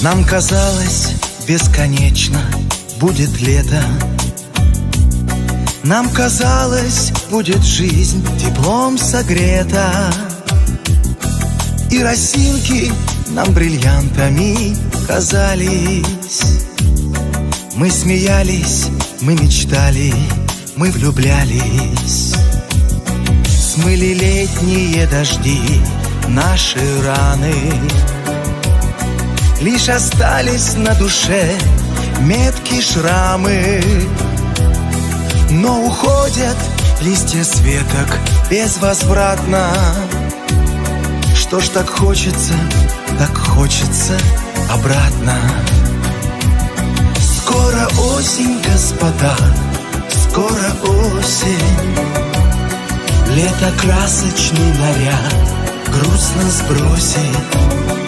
Нам казалось, бесконечно будет лето. Нам казалось, будет жизнь теплом согрета. И росинки нам бриллиантами казались. Мы смеялись, мы мечтали, мы влюблялись. Смыли летние дожди наши раны. Лишь остались на душе метки, шрамы. Но уходят листья с веток безвозвратно. Что ж так хочется обратно. Скоро осень, господа, скоро осень. Лето красочный наряд грустно сбросит.